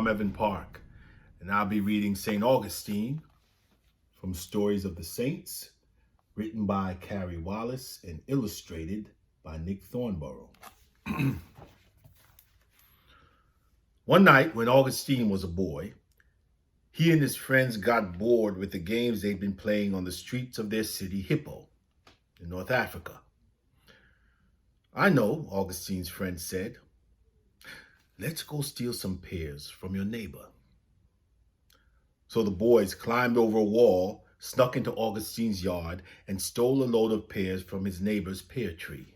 Evan Park, and I'll be reading St. Augustine from Stories of the Saints, written by Carrie Wallace and illustrated by Nick Thornborough. One night when Augustine was a boy, he and his friends got bored with the games they'd been playing on the streets of their city, Hippo, in North Africa. "I know," Augustine's friend said. "Let's go steal some pears from your neighbor." So the boys climbed over a wall, snuck into Augustine's yard, and stole a load of pears from his neighbor's pear tree.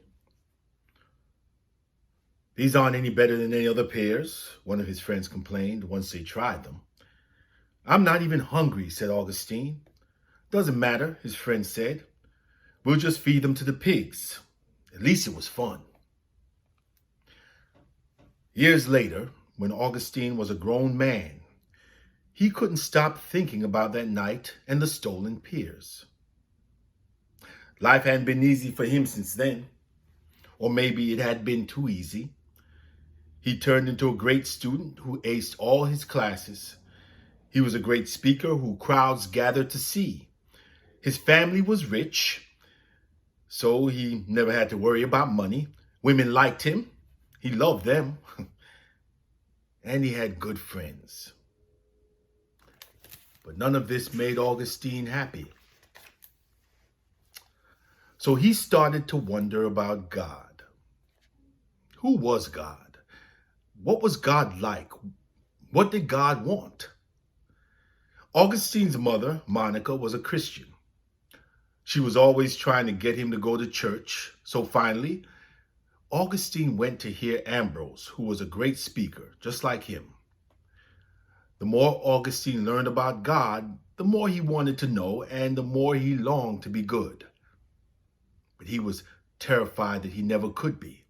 "These aren't any better than any other pears," one of his friends complained once they tried them. "I'm not even hungry," said Augustine. "Doesn't matter," his friend said. "We'll just feed them to the pigs. At least it was fun." Years later, when Augustine was a grown man, he couldn't stop thinking about that night and the stolen pears. Life hadn't been easy for him since then, or maybe it had been too easy. He turned into a great student who aced all his classes. He was a great speaker who crowds gathered to see. His family was rich, so he never had to worry about money. Women liked him. He loved them. And he had good friends. But none of this made Augustine happy. So he started to wonder about God. Who was God? What was God like? What did God want? Augustine's mother, Monica, was a Christian. She was always trying to get him to go to church. So finally, Augustine went to hear Ambrose, who was a great speaker, just like him. The more Augustine learned about God, the more he wanted to know and the more he longed to be good. But he was terrified that he never could be,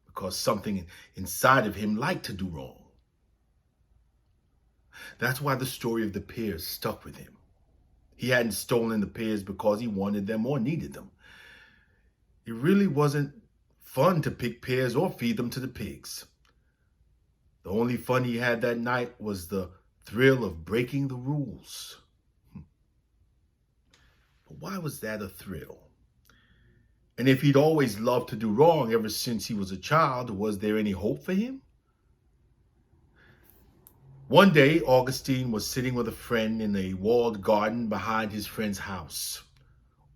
because something inside of him liked to do wrong. That's why the story of the pears stuck with him. He hadn't stolen the pears because he wanted them or needed them. It really wasn't fun to pick pears or feed them to the pigs. The only fun he had that night was the thrill of breaking the rules. But why was that a thrill? And if he'd always loved to do wrong ever since he was a child, was there any hope for him? One day, Augustine was sitting with a friend in a walled garden behind his friend's house.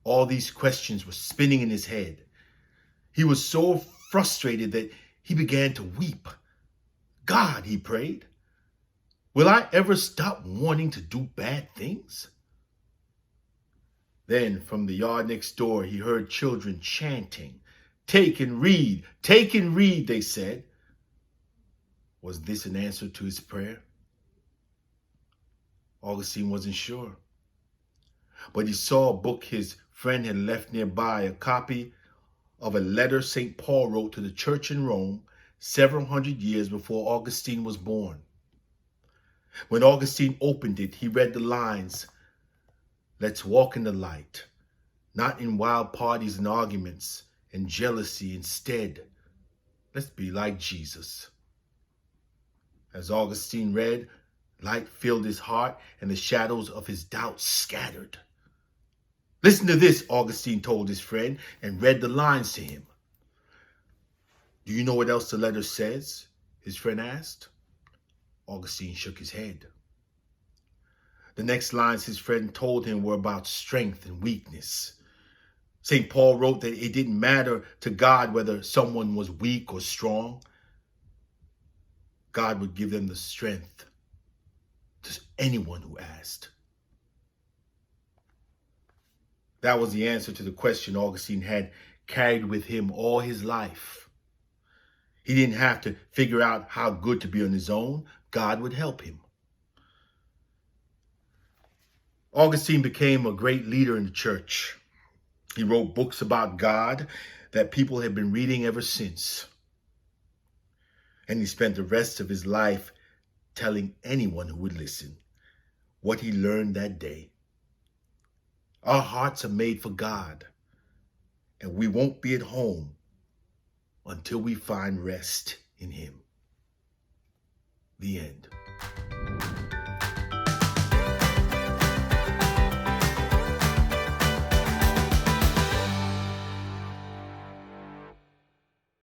All these questions were spinning in his head. He was so frustrated that he began to weep. "God," he prayed, "will I ever stop wanting to do bad things?" Then from the yard next door, he heard children chanting. "Take and read, take and read," they said. Was this an answer to his prayer? Augustine wasn't sure. But he saw a book his friend had left nearby, a copy of a letter St. Paul wrote to the church in Rome several hundred years before Augustine was born. When Augustine opened it, he read the lines, "Let's walk in the light, not in wild parties and arguments and jealousy. Instead, let's be like Jesus." As Augustine read, light filled his heart and the shadows of his doubts scattered. "Listen to this," Augustine told his friend and read the lines to him. "Do you know what else the letter says?" his friend asked. Augustine shook his head. The next lines his friend told him were about strength and weakness. St. Paul wrote that it didn't matter to God whether someone was weak or strong. God would give them the strength to anyone who asked. That was the answer to the question Augustine had carried with him all his life. He didn't have to figure out how good to be on his own. God would help him. Augustine became a great leader in the church. He wrote books about God that people have been reading ever since. And he spent the rest of his life telling anyone who would listen what he learned that day. Our hearts are made for God, and we won't be at home until we find rest in Him. The end.